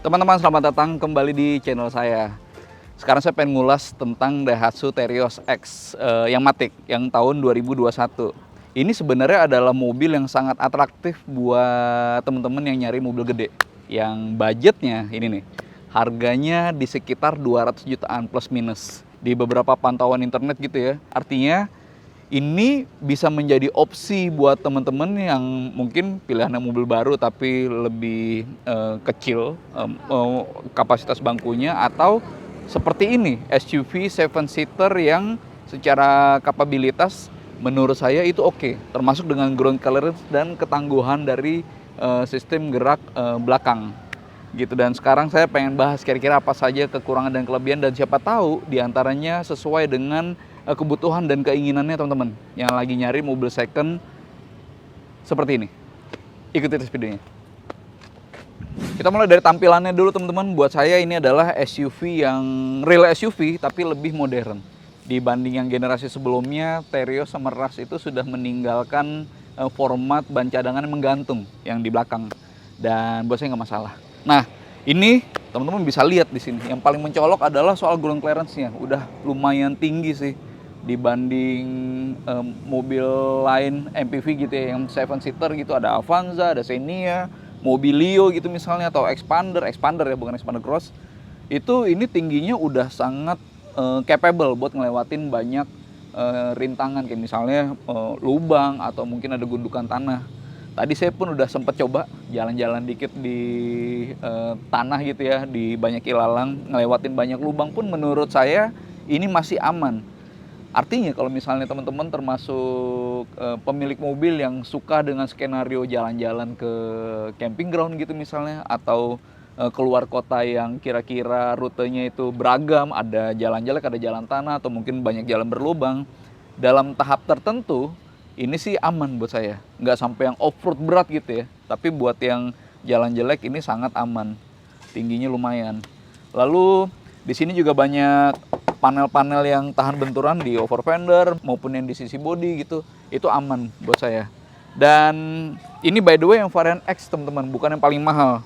Teman-teman, selamat datang kembali di channel saya. Sekarang saya pengen ngulas tentang Daihatsu Terios X yang Matic yang tahun 2021. Ini sebenarnya adalah mobil yang sangat atraktif buat teman-teman yang nyari mobil gede. Yang budgetnya ini nih, harganya di sekitar 200 jutaan plus minus. Di beberapa pantauan internet gitu ya. Artinya ini bisa menjadi opsi buat teman-teman yang mungkin pilihannya mobil baru tapi lebih kecil kapasitas bangkunya, atau seperti ini SUV 7-seater yang secara kapabilitas menurut saya itu oke, termasuk dengan ground clearance dan ketangguhan dari sistem gerak belakang gitu. Dan sekarang saya pengen bahas kira-kira apa saja kekurangan dan kelebihan, dan siapa tahu diantaranya sesuai dengan kebutuhan dan keinginannya teman-teman yang lagi nyari mobil second seperti ini. Ikuti terus videonya. Kita mulai dari tampilannya dulu teman-teman. Buat saya ini adalah SUV yang real SUV tapi lebih modern. Dibanding yang generasi sebelumnya, Terios sama Rush itu sudah meninggalkan format ban cadangan yang menggantung yang di belakang. Dan buat saya nggak masalah. Nah, ini teman-teman bisa lihat di sini. Yang paling mencolok adalah soal ground clearance-nya. Udah lumayan tinggi sih dibanding mobil lain MPV gitu ya, yang 7-seater gitu. Ada Avanza, ada Xenia, Mobilio gitu misalnya, atau Expander ya, bukan Expander Cross. Itu ini tingginya udah sangat capable buat ngelewatin banyak rintangan, kayak misalnya lubang atau mungkin ada gundukan tanah. Tadi saya pun udah sempat coba jalan-jalan dikit di tanah gitu ya, di banyak ilalang, ngelewatin banyak lubang pun menurut saya ini masih aman. Artinya kalau misalnya teman-teman termasuk pemilik mobil yang suka dengan skenario jalan-jalan ke camping ground gitu misalnya, atau keluar kota yang kira-kira rutenya itu beragam, ada jalan jelek, ada jalan tanah, atau mungkin banyak jalan berlubang, dalam tahap tertentu ini sih aman buat saya. Nggak sampai yang off-road berat gitu ya, tapi buat yang jalan jelek ini sangat aman. Tingginya lumayan. Lalu di sini juga banyak panel-panel yang tahan benturan di over fender maupun yang di sisi bodi gitu. Itu aman buat saya. Dan ini by the way yang varian X teman-teman, bukan yang paling mahal.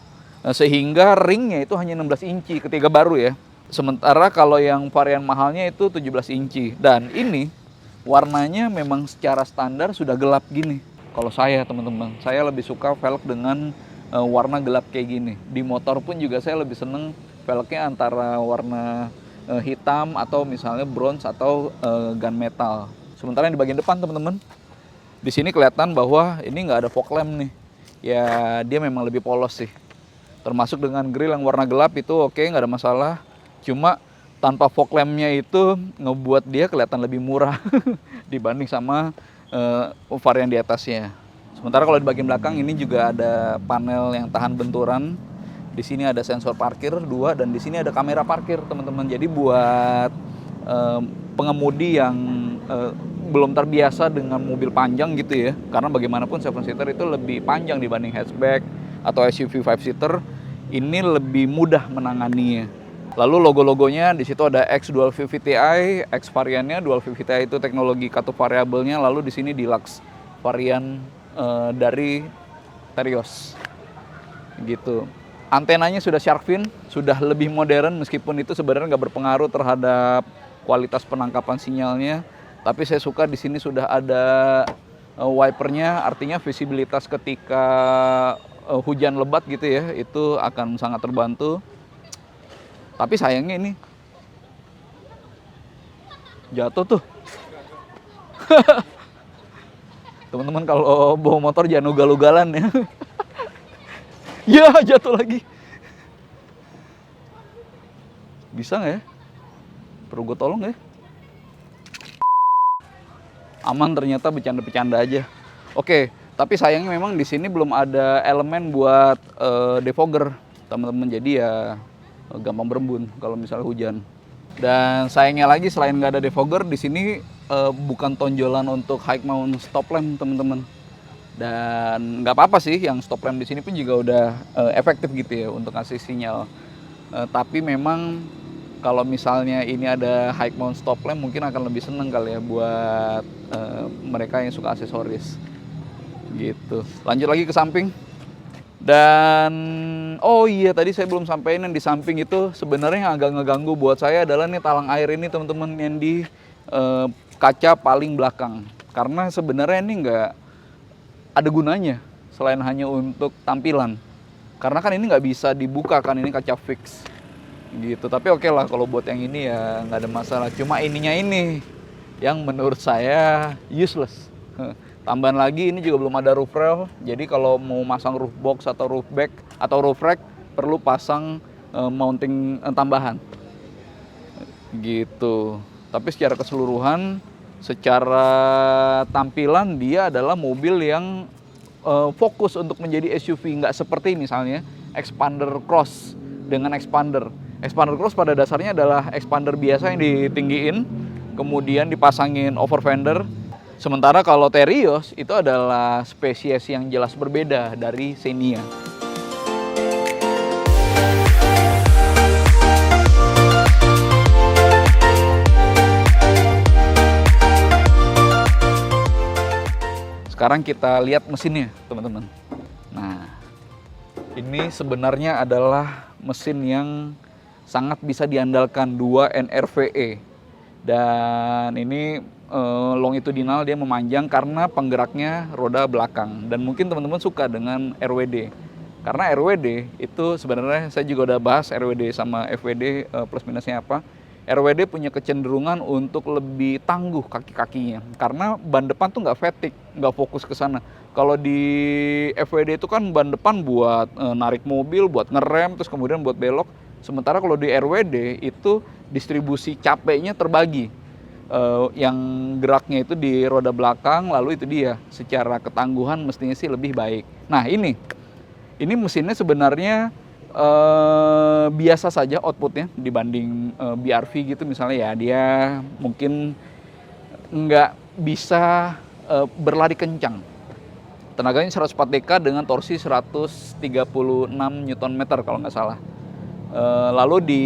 Sehingga ringnya itu hanya 16 inci ketiga baru ya. Sementara kalau yang varian mahalnya itu 17 inci. Dan ini warnanya memang secara standar sudah gelap gini. Kalau saya teman-teman, saya lebih suka velg dengan warna gelap kayak gini. Di motor pun juga saya lebih seneng velgnya antara warna hitam atau misalnya bronze atau gunmetal. Sementara yang di bagian depan teman-teman, di sini kelihatan bahwa ini nggak ada fog lamp nih. Ya dia memang lebih polos sih. Termasuk dengan grill yang warna gelap itu oke, nggak ada masalah. Cuma tanpa fog lampnya itu ngebuat dia kelihatan lebih murah dibanding sama varian di atasnya. Sementara kalau di bagian belakang ini juga ada panel yang tahan benturan. Di sini ada sensor parkir 2 dan di sini ada kamera parkir teman-teman. Jadi buat pengemudi yang belum terbiasa dengan mobil panjang gitu ya, karena bagaimanapun 7-seater itu lebih panjang dibanding hatchback atau SUV 5-seater, ini lebih mudah menanganinya. Lalu logo-logonya di situ ada X Dual VVTi, X variannya Dual VVTi itu teknologi katup variabelnya. Lalu di sini Deluxe varian dari Terios gitu. Antenanya sudah shark fin, sudah lebih modern, meskipun itu sebenarnya nggak berpengaruh terhadap kualitas penangkapan sinyalnya. Tapi saya suka di sini sudah ada wipernya, artinya visibilitas ketika hujan lebat gitu ya, itu akan sangat terbantu. Tapi sayangnya ini jatuh tuh. Teman-teman kalau bawa motor jangan ugal-ugalan ya. Ya jatuh lagi. Bisa nggak ya? Perlu gue tolong ya? Aman ternyata, bercanda-bercanda aja. Oke, tapi sayangnya memang di sini belum ada elemen buat defogger teman-teman. Jadi ya gampang berembun kalau misalnya hujan. Dan sayangnya lagi selain nggak ada defogger di sini bukan tonjolan untuk high mount stop lamp teman-teman. Dan nggak apa-apa sih, yang stop lamp di sini pun juga udah efektif gitu ya untuk ngasih sinyal. Tapi memang kalau misalnya ini ada high mount stop lamp mungkin akan lebih seneng kali ya buat mereka yang suka aksesoris gitu. Lanjut lagi ke samping. Dan oh iya, tadi saya belum sampaikan yang di samping itu sebenarnya yang agak ngeganggu buat saya adalah nih talang air ini teman-teman, yang di kaca paling belakang. Karena sebenarnya ini nggak ada gunanya selain hanya untuk tampilan. Karena kan ini nggak bisa dibuka kan, ini kaca fix gitu. Tapi oke lah kalau buat yang ini ya nggak ada masalah. Cuma ininya ini yang menurut saya useless. Tambahan lagi ini juga belum ada roof rail, jadi kalau mau masang roof box atau roof back atau roof rack perlu pasang mounting tambahan gitu. Tapi secara keseluruhan, secara tampilan dia adalah mobil yang fokus untuk menjadi SUV, nggak seperti misalnya Expander Cross dengan Expander. Expander Cross pada dasarnya adalah Expander biasa yang ditinggiin, kemudian dipasangin over fender. Sementara kalau Terios itu adalah spesies yang jelas berbeda dari Xenia. Sekarang kita lihat mesinnya, teman-teman. Nah, ini sebenarnya adalah mesin yang sangat bisa diandalkan, 2 NRVE. Dan ini longitudinal, dia memanjang karena penggeraknya roda belakang. Dan mungkin teman-teman suka dengan RWD, karena RWD itu sebenarnya saya juga udah bahas RWD sama FWD plus minusnya apa. RWD punya kecenderungan untuk lebih tangguh kaki-kakinya karena ban depan tuh nggak fatigue, nggak fokus ke sana. Kalau di FWD itu kan ban depan buat narik mobil, buat ngerem, terus kemudian buat belok. Sementara kalau di RWD itu distribusi capeknya terbagi. Yang geraknya itu di roda belakang, lalu itu dia secara ketangguhan mestinya sih lebih baik. Nah ini mesinnya sebenarnya biasa saja outputnya dibanding BRV gitu misalnya, ya dia mungkin nggak bisa berlari kencang. Tenaganya 104 dk dengan torsi 136 Nm kalau nggak salah. Lalu di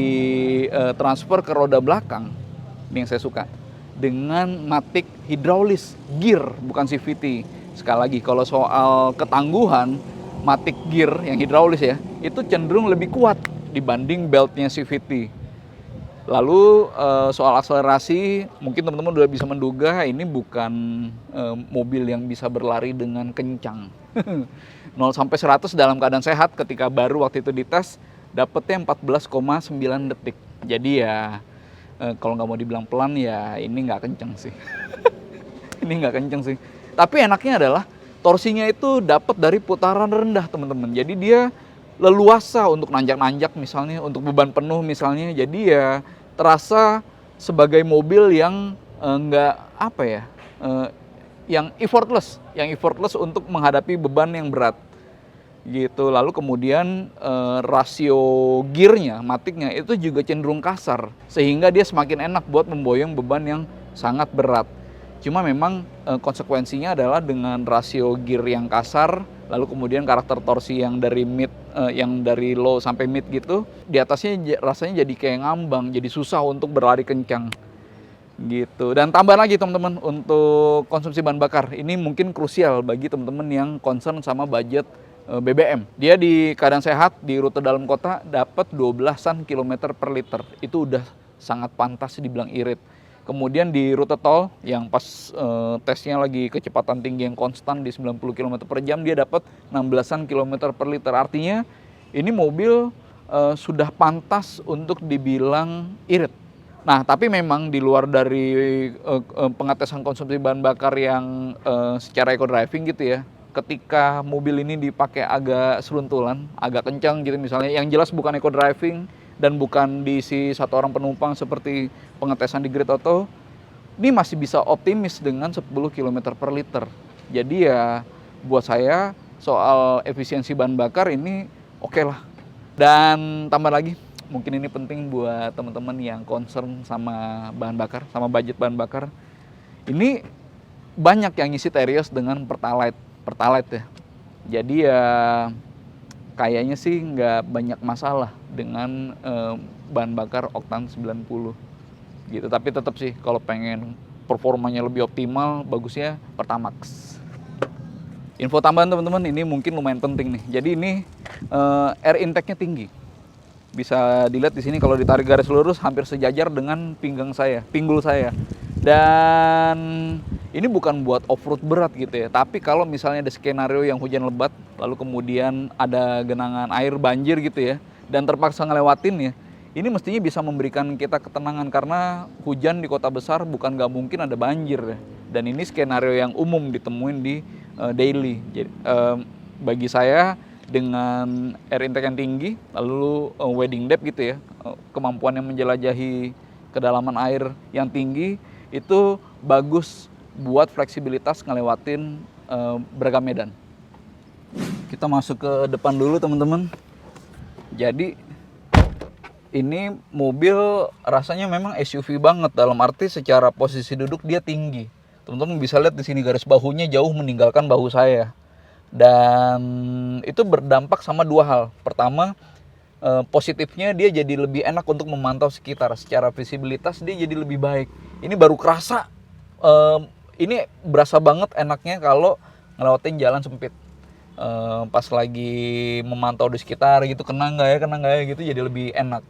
transfer ke roda belakang, ini yang saya suka, dengan matic hidraulis gear, bukan CVT. Sekali lagi, kalau soal ketangguhan, matic gear yang hidraulis ya, itu cenderung lebih kuat dibanding beltnya CVT. Lalu soal akselerasi, mungkin teman-teman udah bisa menduga ini bukan mobil yang bisa berlari dengan kencang. 0 sampai 100 dalam keadaan sehat ketika baru waktu itu dites, dapetnya 14,9 detik. Jadi ya kalau nggak mau dibilang pelan ya ini nggak kenceng sih. Ini nggak kenceng sih. Tapi enaknya adalah torsinya itu dapat dari putaran rendah teman-teman. Jadi dia leluasa untuk nanjak-nanjak misalnya, untuk beban penuh misalnya. Jadi ya terasa sebagai mobil yang nggak apa ya, yang effortless untuk menghadapi beban yang berat. Gitu. Lalu kemudian rasio gearnya, matiknya itu juga cenderung kasar, sehingga dia semakin enak buat memboyong beban yang sangat berat. Cuma memang konsekuensinya adalah dengan rasio gear yang kasar, lalu kemudian karakter torsi yang dari mid, yang dari low sampai mid gitu, di atasnya rasanya jadi kayak ngambang, jadi susah untuk berlari kencang. Gitu. Dan tambah lagi teman-teman, untuk konsumsi bahan bakar ini mungkin krusial bagi teman-teman yang concern sama budget BBM. Dia di keadaan sehat di rute dalam kota dapat 12-an kilometer per liter. Itu udah sangat pantas dibilang irit. Kemudian di rute tol yang pas tesnya lagi kecepatan tinggi yang konstan di 90 km per jam, dia dapat 16-an kilometer per liter. Artinya ini mobil sudah pantas untuk dibilang irit. Nah, tapi memang di luar dari pengetesan konsumsi bahan bakar yang secara eco driving gitu ya, ketika mobil ini dipakai agak seruntulan, agak kencang gitu misalnya, yang jelas bukan eco driving dan bukan diisi 1 orang penumpang seperti pengetesan di Grid Auto, ini masih bisa optimis dengan 10 km per liter. Jadi ya buat saya soal efisiensi bahan bakar ini oke lah. Dan tambah lagi, mungkin ini penting buat teman-teman yang concern sama bahan bakar, sama budget bahan bakar. Ini banyak yang ngisi Terios dengan Pertalite ya. Jadi ya kayaknya sih nggak banyak masalah dengan bahan bakar oktan 90 gitu. Tapi tetap sih kalau pengen performanya lebih optimal, bagusnya Pertamax. Info tambahan teman-teman, ini mungkin lumayan penting nih. Jadi ini air intake-nya tinggi. Bisa dilihat di sini kalau ditarik garis lurus hampir sejajar dengan pinggul saya. Dan ini bukan buat off-road berat gitu ya. Tapi kalau misalnya ada skenario yang hujan lebat, lalu kemudian ada genangan air banjir gitu ya, dan terpaksa ngelewatin ya, ini mestinya bisa memberikan kita ketenangan karena hujan di kota besar bukan nggak mungkin ada banjir ya. Dan ini skenario yang umum ditemuin di daily. Jadi, bagi saya dengan air intake yang tinggi, lalu wading depth gitu ya, kemampuan yang menjelajahi kedalaman air yang tinggi, itu bagus buat fleksibilitas ngelewatin beragam medan. Kita masuk ke depan dulu teman-teman. Jadi ini mobil rasanya memang SUV banget, dalam arti secara posisi duduk dia tinggi. Teman-teman bisa lihat di sini garis bahunya jauh meninggalkan bahu saya. Dan itu berdampak sama dua hal. Pertama, positifnya dia jadi lebih enak untuk memantau sekitar. Secara visibilitas dia jadi lebih baik. Ini baru kerasa, ini berasa banget enaknya kalau ngelewatin jalan sempit. Pas lagi memantau di sekitar gitu, kena nggak ya gitu, jadi lebih enak.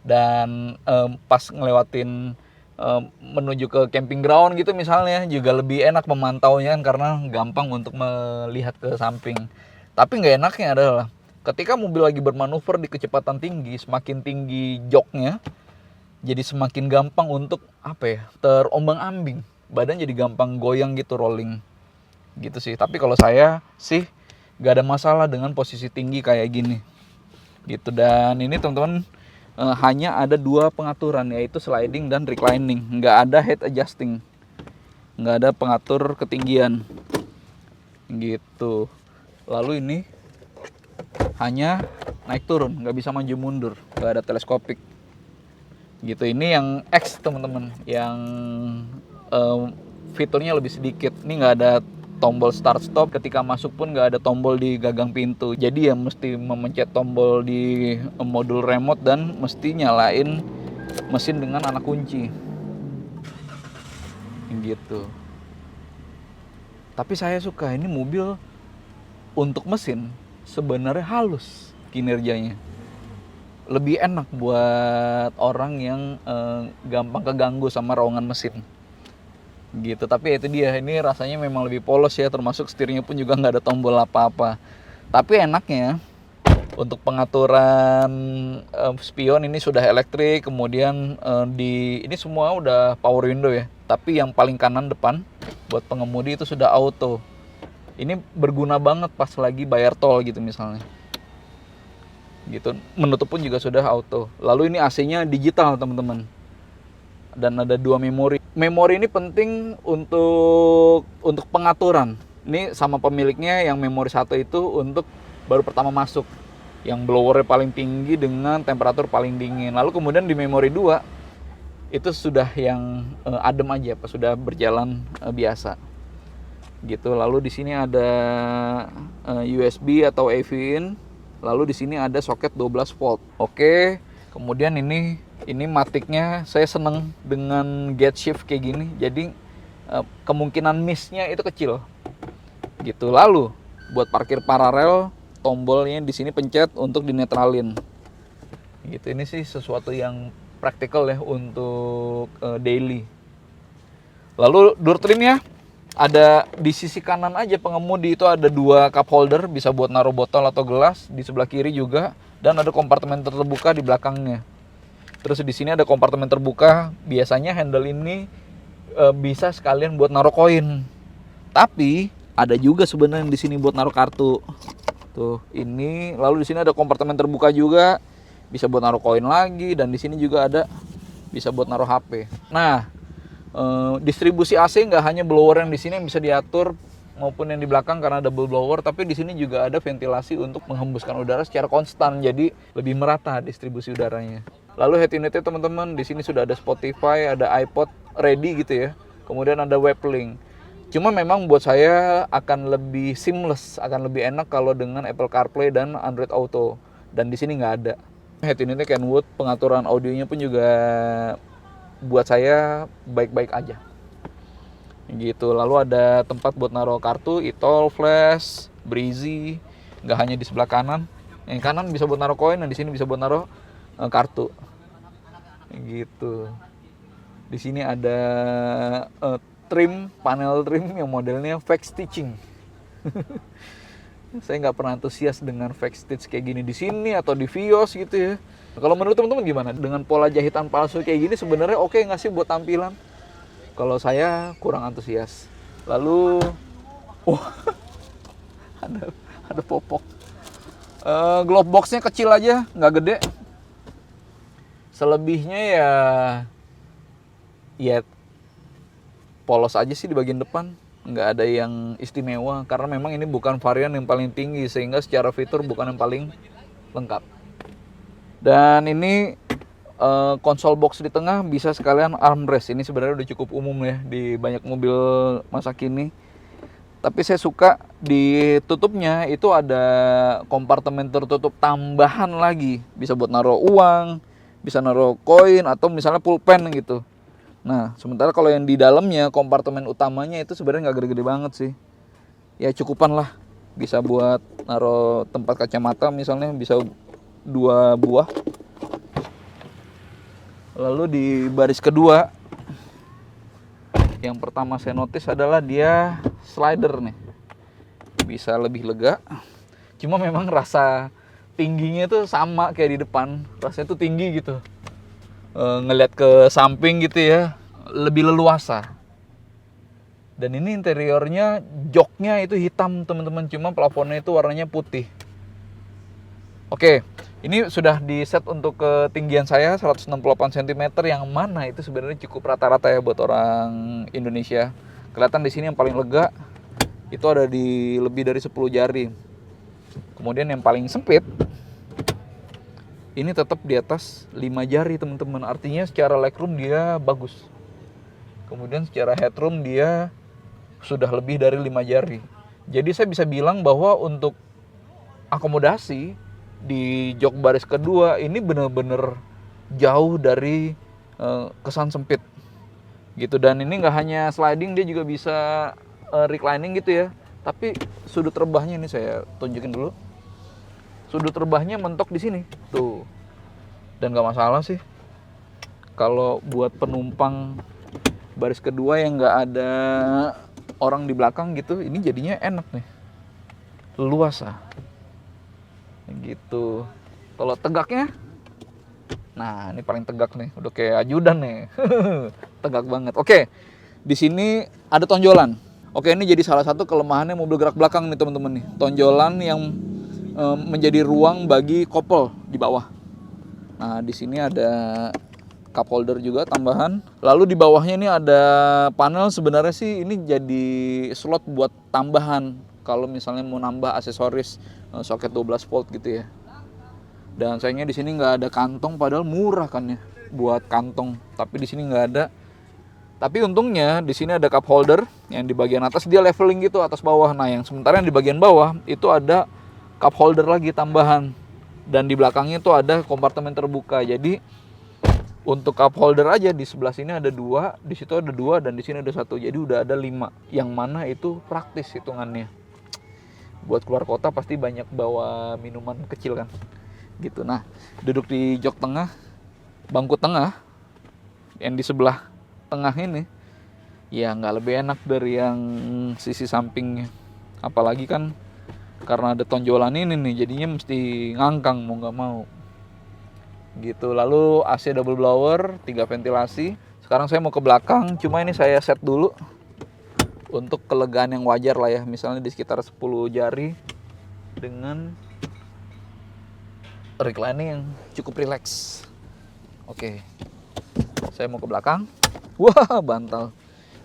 Dan pas ngelewatin menuju ke camping ground gitu misalnya juga lebih enak memantaunya kan, karena gampang untuk melihat ke samping. Tapi nggak enaknya adalah ketika mobil lagi bermanuver di kecepatan tinggi, semakin tinggi joknya, jadi semakin gampang untuk terombang-ambing, badan jadi gampang goyang gitu, rolling gitu sih. Tapi kalau saya sih nggak ada masalah dengan posisi tinggi kayak gini gitu. Dan ini teman-teman, hanya ada dua pengaturan, yaitu sliding dan reclining. Nggak ada head adjusting, nggak ada pengatur ketinggian gitu. Lalu ini hanya naik turun, nggak bisa maju mundur, nggak ada teleskopik gitu. Ini yang X teman-teman, yang fiturnya lebih sedikit. Ini nggak ada tombol start stop, ketika masuk pun nggak ada tombol di gagang pintu. Jadi ya mesti memencet tombol di modul remote dan mesti nyalain mesin dengan anak kunci gitu. Tapi saya suka ini mobil, untuk mesin sebenarnya halus kinerjanya, lebih enak buat orang yang gampang keganggu sama raungan mesin gitu. Tapi itu dia, ini rasanya memang lebih polos ya, termasuk setirnya pun juga nggak ada tombol apa-apa. Tapi enaknya untuk pengaturan spion ini sudah elektrik, kemudian ini semua udah power window ya. Tapi yang paling kanan depan buat pengemudi itu sudah auto. Ini berguna banget pas lagi bayar tol gitu misalnya gitu. Menutup pun juga sudah auto. Lalu ini AC-nya digital teman-teman, dan ada dua memori. Memori ini penting untuk pengaturan. Ini sama pemiliknya, yang memori 1 itu untuk baru pertama masuk, yang blowernya paling tinggi dengan temperatur paling dingin. Lalu kemudian di memori 2 itu sudah yang adem aja, pas sudah berjalan biasa gitu. Lalu di sini ada USB atau AV in. Lalu di sini ada soket 12 volt. Oke. Kemudian ini matiknya, saya seneng dengan gate shift kayak gini. Jadi kemungkinan miss-nya itu kecil gitu. Lalu buat parkir paralel, tombolnya di sini pencet untuk dinetralin gitu. Ini sih sesuatu yang praktikal ya untuk daily. Lalu door trimnya ada di sisi kanan aja pengemudi, itu ada 2 cup holder, bisa buat naruh botol atau gelas. Di sebelah kiri juga, dan ada kompartemen terbuka di belakangnya. Terus di sini ada kompartemen terbuka. Biasanya handle ini bisa sekalian buat naruh koin. Tapi ada juga sebenarnya di sini buat naruh kartu. Tuh, ini. Lalu di sini ada kompartemen terbuka juga, bisa buat naruh koin lagi, dan di sini juga ada bisa buat naruh HP. Nah, distribusi AC nggak hanya blower yang di sini yang bisa diatur maupun yang di belakang karena double blower, tapi di sini juga ada ventilasi untuk menghembuskan udara secara konstan, jadi lebih merata distribusi udaranya. Lalu head unitnya teman-teman, di sini sudah ada Spotify, ada iPod ready gitu ya. Kemudian ada WebLink. Cuma memang buat saya akan lebih seamless, akan lebih enak kalau dengan Apple CarPlay dan Android Auto. Dan di sini nggak ada. Head unitnya Kenwood, pengaturan audionya pun juga buat saya baik-baik aja gitu. Lalu ada tempat buat naruh kartu, e-tol, flash, Breezy. Nggak hanya di sebelah kanan. Yang kanan bisa buat naruh koin, dan di sini bisa buat naruh kartu. Gitu. Di sini ada panel trim yang modelnya fake stitching. Saya nggak pernah antusias dengan fake stitch kayak gini di sini atau di Vios gitu ya. Kalau menurut teman-teman gimana? Dengan pola jahitan palsu kayak gini sebenarnya oke nggak sih buat tampilan? Kalau saya kurang antusias. Lalu, ada popok. Glove boxnya kecil aja, nggak gede. Selebihnya ya polos aja sih di bagian depan. Nggak ada yang istimewa karena memang ini bukan varian yang paling tinggi sehingga secara fitur bukan yang paling lengkap. Dan ini konsol box di tengah bisa sekalian armrest. Ini sebenarnya udah cukup umum ya di banyak mobil masa kini. Tapi saya suka di tutupnya itu ada kompartemen tertutup tambahan lagi. Bisa buat naruh uang, bisa naruh koin atau misalnya pulpen gitu. Nah, sementara kalau yang di dalamnya, kompartemen utamanya itu sebenarnya nggak gede-gede banget sih. Ya cukupan lah. Bisa buat naruh tempat kacamata misalnya, bisa 2 buah. Lalu di baris kedua, yang pertama saya notice adalah dia slider nih. Bisa lebih lega. Cuma memang rasa tingginya tuh sama kayak di depan. Rasanya tuh tinggi gitu. Ngeliat ke samping gitu ya, lebih leluasa. Dan ini interiornya, joknya itu hitam teman-teman, cuma plafonnya itu warnanya putih. Oke, ini sudah di set untuk ketinggian saya 168 cm, yang mana itu sebenarnya cukup rata-rata ya buat orang Indonesia. Kelihatan di sini yang paling lega itu ada di lebih dari 10 jari. Kemudian yang paling sempit ini tetap di atas 5 jari teman-teman. Artinya secara legroom dia bagus. Kemudian secara headroom dia sudah lebih dari 5 jari. Jadi saya bisa bilang bahwa untuk akomodasi di jok baris kedua ini benar-benar jauh dari kesan sempit gitu. Dan ini nggak hanya sliding, dia juga bisa reclining gitu ya. Tapi sudut rebahnya ini saya tunjukin dulu. Sudut rebahnya mentok di sini tuh, dan nggak masalah sih kalau buat penumpang baris kedua yang nggak ada orang di belakang gitu. Ini jadinya enak nih, leluasa gitu. Kalau tegaknya, nah ini paling tegak nih, udah kayak ajudan nih. Tegak banget. Oke, di sini ada tonjolan. Oke, ini jadi salah satu kelemahannya mobil gerak belakang nih teman-teman nih, tonjolan yang menjadi ruang bagi kopel di bawah. Nah, di sini ada cup holder juga tambahan. Lalu di bawahnya ini ada panel, sebenarnya sih ini jadi slot buat tambahan kalau misalnya mau nambah aksesoris soket 12 volt gitu ya. Dan sayangnya di sini nggak ada kantong, padahal murah kan ya buat kantong. Tapi di sini nggak ada. Tapi untungnya di sini ada cup holder yang di bagian atas dia leveling gitu atas bawah. Nah, yang sementara yang di bagian bawah itu ada cup holder lagi tambahan, dan di belakangnya tuh ada kompartemen terbuka. Jadi untuk cup holder aja di sebelah sini ada 2, di situ ada 2, dan di sini ada 1. Jadi udah ada 5, yang mana itu praktis hitungannya. Buat keluar kota pasti banyak bawa minuman kecil kan gitu. Nah, duduk di jok tengah, bangku tengah yang di sebelah tengah ini ya nggak lebih enak dari yang sisi sampingnya. Apalagi kan karena ada tonjolan ini nih, jadinya mesti ngangkang mau nggak mau gitu. Lalu AC double blower, 3 ventilasi. Sekarang saya mau ke belakang, cuma ini saya set dulu untuk kelegaan yang wajar lah ya, misalnya di sekitar 10 jari dengan reclining yang cukup rileks. Oke, saya mau ke belakang. Wah, bantal.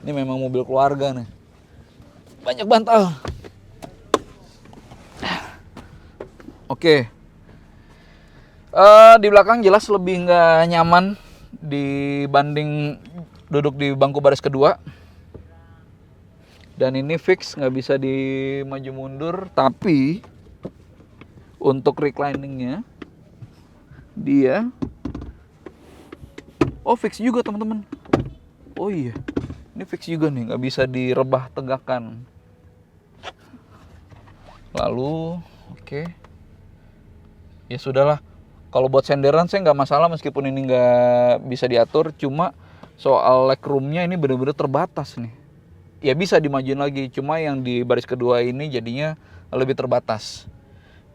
Ini memang mobil keluarga nih, banyak bantal. Oke, di belakang jelas lebih nggak nyaman dibanding duduk di bangku baris kedua. Dan ini fix, nggak bisa di maju mundur. Tapi untuk recliningnya dia fix juga teman-teman. Oh iya, Ini fix juga nih, nggak bisa direbah tegakkan. Lalu, oke. Ya sudahlah. Kalau buat senderan saya nggak masalah meskipun ini nggak bisa diatur. Cuma soal legroomnya ini benar-benar terbatas nih. Ya bisa dimajuin lagi. Cuma yang di baris kedua ini jadinya lebih terbatas.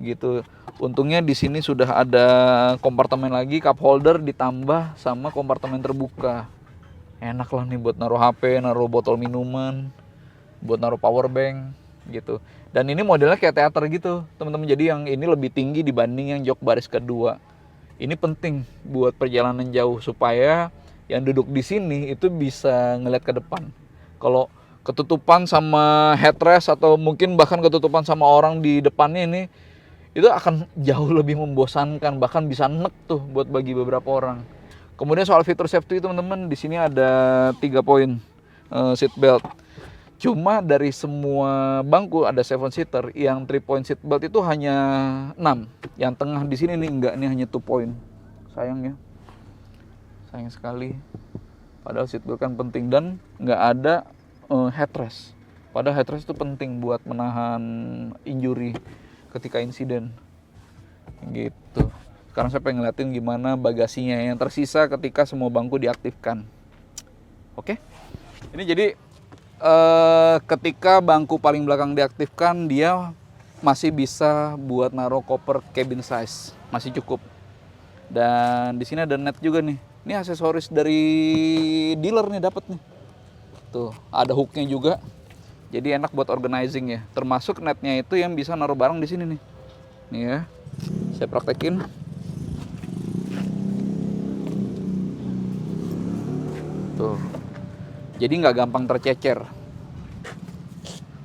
Gitu. Untungnya di sini sudah ada kompartemen lagi, cup holder ditambah sama kompartemen terbuka. Enak lah nih buat naruh HP, naruh botol minuman, buat naruh power bank gitu. Dan ini modelnya kayak teater gitu teman-teman. Jadi yang ini lebih tinggi dibanding yang jok baris kedua. Ini penting buat perjalanan jauh supaya yang duduk di sini itu bisa ngeliat ke depan. Kalau ketutupan sama headrest atau mungkin bahkan ketutupan sama orang di depannya ini, itu akan jauh lebih membosankan, bahkan bisa nek tuh buat bagi beberapa orang. Kemudian soal fitur safety teman-teman, di sini ada 3 poin seat belt. Cuma dari semua bangku ada 7 seater, yang 3 point seat belt itu hanya 6. Yang tengah di sini nih enggak, nih hanya 2 point. Sayang ya. Sayang sekali. Padahal seat belt kan penting dan nggak ada headrest. Padahal headrest itu penting buat menahan injury ketika insiden. Gitu. Sekarang saya pengen ngeliatin gimana bagasinya yang tersisa ketika semua bangku diaktifkan. Oke. Ini jadi ketika bangku paling belakang diaktifkan, dia masih bisa buat naruh koper cabin size, masih cukup. Dan di sini ada net juga nih. Ini aksesoris dari dealer nih dapat nih. Tuh, ada hooknya juga. Jadi enak buat organizing ya. Termasuk netnya itu yang bisa naruh barang di sini nih. Nih ya. Saya praktekin. Tuh. Jadi nggak gampang tercecer.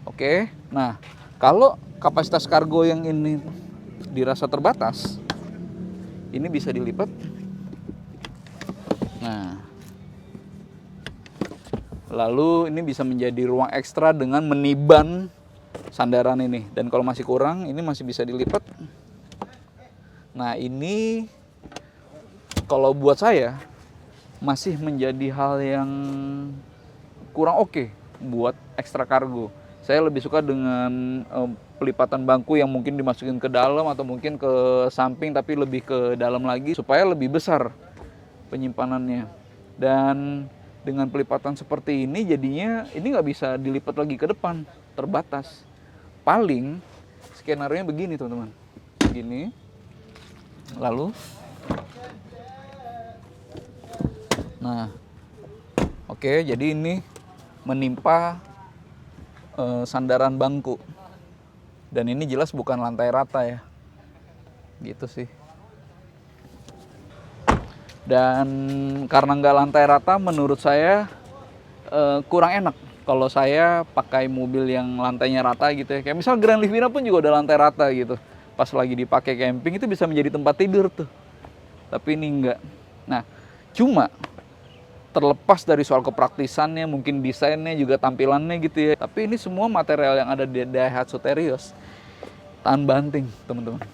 Oke. Nah, kalau kapasitas kargo yang ini dirasa terbatas, ini bisa dilipat. Nah, lalu ini bisa menjadi ruang ekstra dengan meniban sandaran ini. Dan kalau masih kurang, ini masih bisa dilipat. Nah, ini kalau buat saya masih menjadi hal yang kurang oke buat ekstra kargo. Saya lebih suka dengan pelipatan bangku yang mungkin dimasukin ke dalam atau mungkin ke samping tapi lebih ke dalam lagi supaya lebih besar penyimpanannya. Dan dengan pelipatan seperti ini jadinya ini nggak bisa dilipat lagi ke depan, terbatas. Paling skenario-nya begini teman-teman, begini, lalu, nah, oke, jadi ini menimpa sandaran bangku, dan ini jelas bukan lantai rata ya, gitu sih. Dan karena nggak lantai rata, menurut saya kurang enak kalau saya pakai mobil yang lantainya rata gitu ya. Kayak misal Grand Livina pun juga udah lantai rata gitu. Pas lagi dipakai camping itu bisa menjadi tempat tidur tuh. Tapi ini enggak. Nah, cuma terlepas dari soal kepraktisannya, mungkin desainnya juga tampilannya gitu ya. Tapi ini semua material yang ada di Daihatsu Terios tahan banting, teman-teman.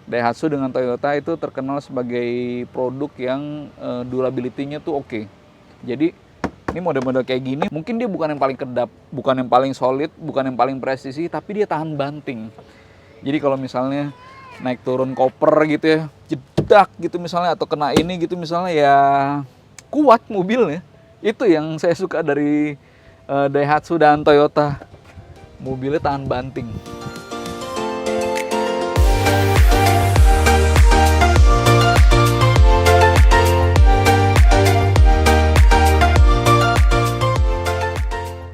Daihatsu dengan Toyota itu terkenal sebagai produk yang durability-nya tuh oke. Jadi ini model-model kayak gini, mungkin dia bukan yang paling kedap, bukan yang paling solid, bukan yang paling presisi, tapi dia tahan banting. Jadi kalau misalnya naik turun koper gitu ya, jedak gitu misalnya, atau kena ini gitu misalnya, ya kuat mobilnya. Itu yang saya suka dari Daihatsu dan Toyota. Mobilnya tahan banting.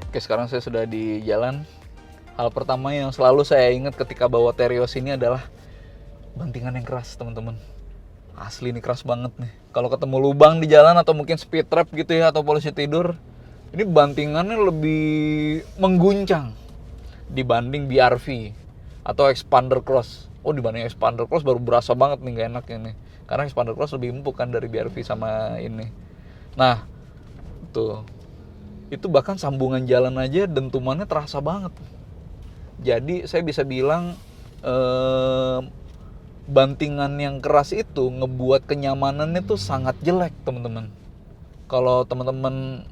Oke, sekarang saya sudah di jalan. Hal pertama yang selalu saya ingat ketika bawa Terios ini adalah bantingan yang keras, teman-teman. Asli ini keras banget nih. Kalau ketemu lubang di jalan atau mungkin speed trap gitu ya, atau polisi tidur, ini bantingannya lebih mengguncang dibanding BRV atau Expander Cross. Oh, dibanding Expander Cross baru berasa banget nih gak enaknya nih. Karena Expander Cross lebih empuk kan dari BRV sama ini. Nah, tuh. Itu bahkan sambungan jalan aja dentumannya terasa banget. Jadi saya bisa bilang bantingan yang keras itu ngebuat kenyamanannya tuh sangat jelek, teman-teman. Kalau teman-teman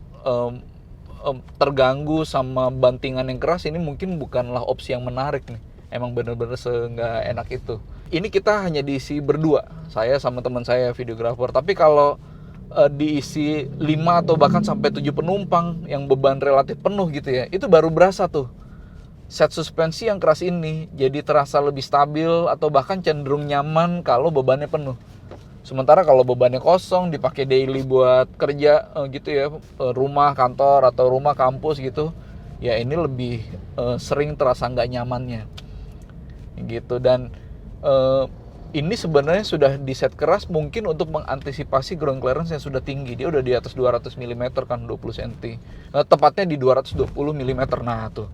terganggu sama bantingan yang keras, ini mungkin bukanlah opsi yang menarik nih. Emang bener-bener nggak enak itu. Ini kita hanya diisi berdua, saya sama teman saya videografer. Tapi kalau diisi 5 atau bahkan sampai 7 penumpang yang beban relatif penuh gitu ya, itu baru berasa tuh set suspensi yang keras ini jadi terasa lebih stabil atau bahkan cenderung nyaman kalau bebannya penuh. Sementara kalau bebannya kosong, dipakai daily buat kerja gitu ya, rumah kantor atau rumah kampus gitu, ya ini lebih sering terasa nggak nyamannya gitu. Dan ini sebenarnya sudah di set keras mungkin untuk mengantisipasi ground clearance yang sudah tinggi. Dia udah di atas 200 mm kan, 20 cm. Nah, tepatnya di 220 mm. Nah tuh,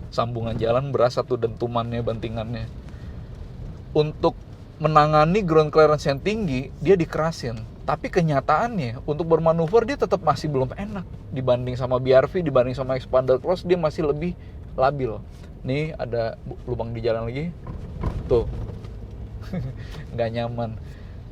sambungan jalan berasa tuh dentumannya, bantingannya. Untuk menangani ground clearance yang tinggi, dia dikerasin. Tapi kenyataannya, untuk bermanuver dia tetap masih belum enak. Dibanding sama BRV, dibanding sama expander cross, dia masih lebih labil. Nih ada lubang di jalan lagi. Tuh. Nggak nyaman.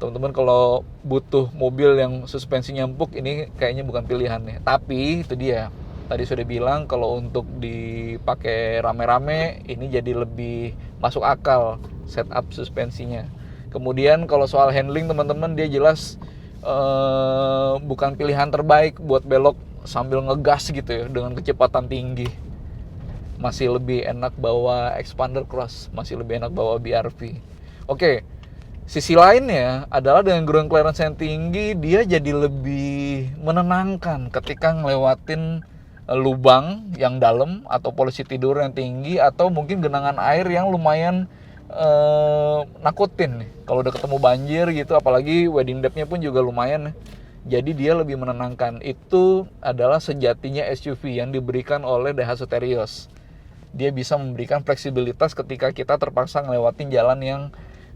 Teman-teman kalau butuh mobil yang suspensinya empuk, ini kayaknya bukan pilihan nih. Tapi itu dia. Tadi sudah bilang kalau untuk dipakai rame-rame, ini jadi lebih masuk akal setup suspensinya. Kemudian kalau soal handling teman-teman, dia jelas bukan pilihan terbaik buat belok sambil ngegas gitu ya dengan kecepatan tinggi. Masih lebih enak bawa expander cross, masih lebih enak bawa BRV. Oke, sisi lainnya adalah dengan ground clearance yang tinggi, dia jadi lebih menenangkan ketika ngelewatin lubang yang dalam atau polisi tidur yang tinggi atau mungkin genangan air yang lumayan nakutin nih. Kalau udah ketemu banjir gitu, apalagi wedding depth-nya pun juga lumayan. Jadi dia lebih menenangkan. Itu adalah sejatinya SUV yang diberikan oleh Daihatsu Terios. Dia bisa memberikan fleksibilitas ketika kita terpaksa ngelewatin jalan yang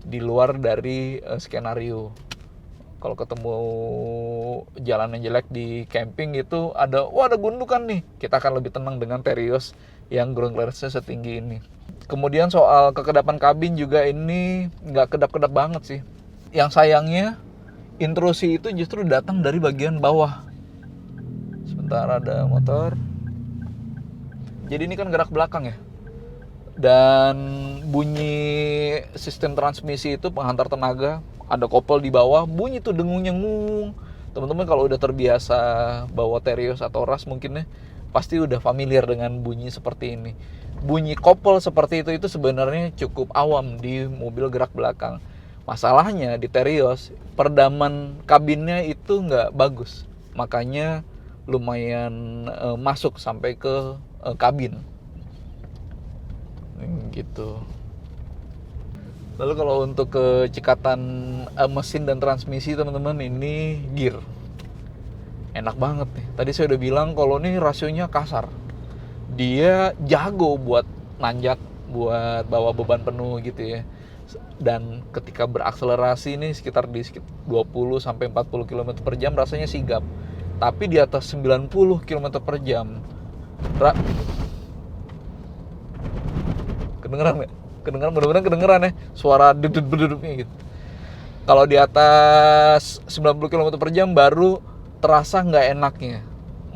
di luar dari skenario. Kalau ketemu jalan yang jelek di camping gitu, ada gundukan nih, kita akan lebih tenang dengan Terios yang ground clearance-nya setinggi ini. Kemudian soal kekedapan kabin juga ini nggak kedap-kedap banget sih. Yang sayangnya intrusi itu justru datang dari bagian bawah. Sebentar, ada motor. Jadi ini kan gerak belakang ya. Dan bunyi sistem transmisi itu penghantar tenaga, ada kopel di bawah, bunyi tuh dengung-nyengung. Teman-teman kalau udah terbiasa bawa Terios atau Ras mungkin ya, pasti udah familiar dengan bunyi seperti ini. Bunyi kopel seperti itu sebenarnya cukup awam di mobil gerak belakang. Masalahnya di Terios, peredaman kabinnya itu nggak bagus. Makanya lumayan masuk sampai ke kabin. Gitu. Lalu kalau untuk kecekatan mesin dan transmisi teman-teman, ini gear enak banget nih. Tadi saya udah bilang kalau nih rasionya kasar. Dia jago buat nanjak, buat bawa beban penuh gitu ya. Dan ketika berakselerasi nih sekitar di 20 sampai 40 km per jam rasanya sigap. Tapi di atas 90 km per jam kedengeran nggak? Kedengeran, bener-bener kedengeran ya suara dedut-dedutnya gitu. Kalau di atas 90 km per jam baru terasa nggak enaknya.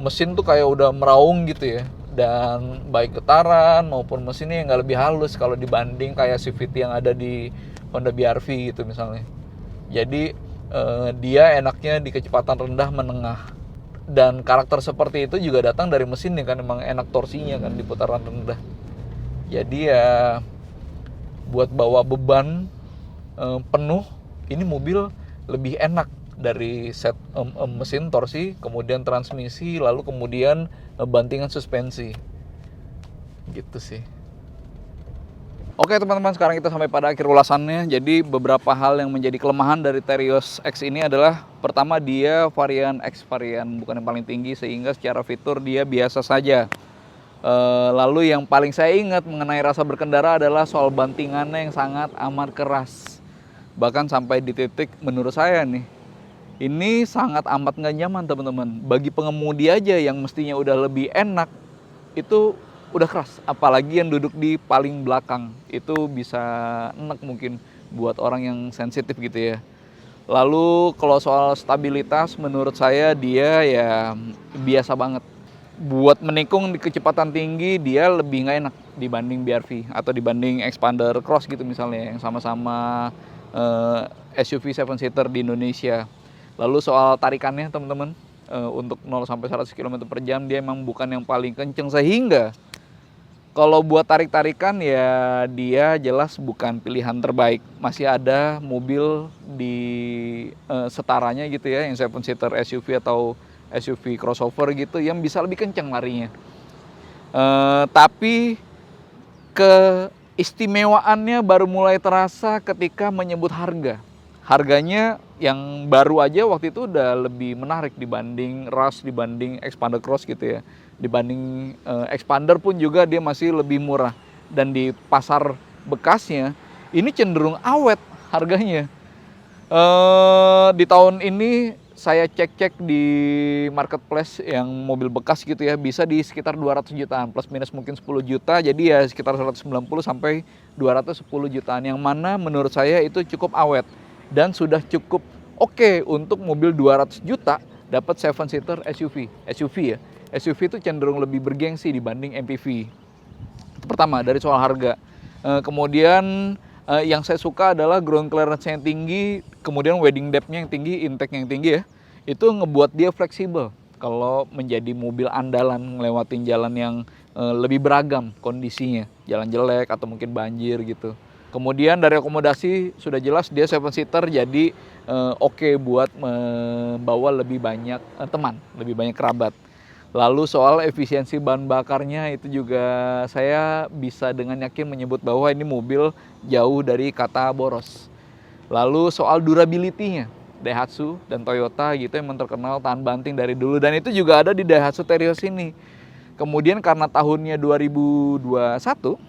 Mesin tuh kayak udah meraung gitu ya. Dan baik getaran maupun mesinnya nggak lebih halus kalau dibanding kayak CVT yang ada di Honda BRV gitu misalnya. Jadi dia enaknya di kecepatan rendah menengah. Dan karakter seperti itu juga datang dari mesinnya kan, emang enak torsinya kan di putaran rendah. Jadi ya buat bawa beban penuh, ini mobil lebih enak dari set mesin, torsi, kemudian transmisi, lalu kemudian bantingan suspensi. Gitu sih. Oke teman-teman, sekarang kita sampai pada akhir ulasannya. Jadi beberapa hal yang menjadi kelemahan dari Terios X ini adalah, pertama dia varian X, varian bukan yang paling tinggi, sehingga secara fitur dia biasa saja. Lalu yang paling saya ingat mengenai rasa berkendara adalah soal bantingannya yang sangat amat keras. Bahkan sampai di titik menurut saya nih, ini sangat amat nggak nyaman teman-teman. Bagi pengemudi aja yang mestinya udah lebih enak, itu udah keras. Apalagi yang duduk di paling belakang, itu bisa enak mungkin buat orang yang sensitif gitu ya. Lalu kalau soal stabilitas menurut saya dia ya biasa banget. buat menikung di kecepatan tinggi dia lebih nggak enak dibanding BRV atau dibanding Expander Cross gitu misalnya yang sama-sama SUV 7-seater di Indonesia. Lalu soal tarikannya teman-teman, untuk 0 sampai 100 km per jam dia emang bukan yang paling kenceng, sehingga kalau buat tarik-tarikan ya dia jelas bukan pilihan terbaik. Masih ada mobil di setaranya gitu ya, yang 7-seater SUV atau SUV crossover gitu yang bisa lebih kencang larinya. Tapi keistimewaannya baru mulai terasa ketika menyebut harga. Harganya yang baru aja waktu itu udah lebih menarik dibanding Rush, dibanding Expander Cross gitu ya. Dibanding Expander pun juga dia masih lebih murah. Dan di pasar bekasnya ini cenderung awet harganya. Di tahun ini saya cek-cek di marketplace yang mobil bekas gitu ya, bisa di sekitar 200 jutaan, plus minus mungkin 10 juta, jadi ya sekitar 190 sampai 210 jutaan, yang mana menurut saya itu cukup awet dan sudah cukup oke untuk mobil 200 juta dapat 7-seater SUV ya. SUV itu cenderung lebih bergengsi dibanding MPV. Itu pertama dari soal harga. Kemudian yang saya suka adalah ground clearance yang tinggi, kemudian wedding depth-nya yang tinggi, intake yang tinggi ya. Itu ngebuat dia fleksibel kalau menjadi mobil andalan ngelewatin jalan yang lebih beragam kondisinya, jalan jelek atau mungkin banjir gitu. Kemudian dari akomodasi sudah jelas dia 7-seater, jadi oke buat membawa lebih banyak teman, lebih banyak kerabat. Lalu soal efisiensi bahan bakarnya itu juga saya bisa dengan yakin menyebut bahwa ini mobil jauh dari kata boros. Lalu soal durability-nya, Daihatsu dan Toyota gitu emang terkenal tahan banting dari dulu, dan itu juga ada di Daihatsu Terios ini. Kemudian karena tahunnya 2021,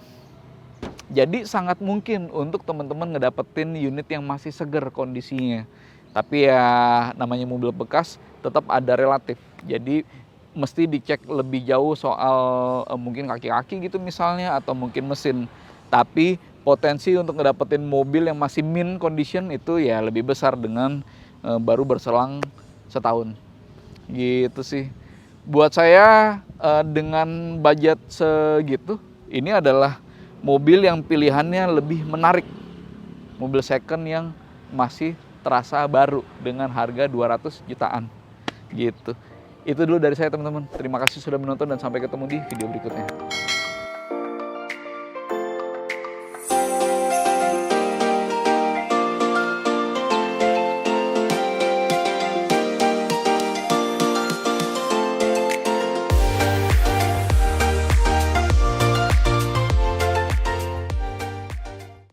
jadi sangat mungkin untuk teman-teman ngedapetin unit yang masih seger kondisinya. Tapi ya namanya mobil bekas tetap ada relatif. Jadi mesti dicek lebih jauh soal mungkin kaki-kaki gitu misalnya, atau mungkin mesin. Tapi potensi untuk ngedapetin mobil yang masih mint condition itu ya lebih besar dengan baru berselang setahun. Gitu sih. Buat saya dengan budget segitu, ini adalah mobil yang pilihannya lebih menarik. Mobil second yang masih terasa baru dengan harga 200 jutaan. Gitu. Itu dulu dari saya teman-teman. Terima kasih sudah menonton dan sampai ketemu di video berikutnya.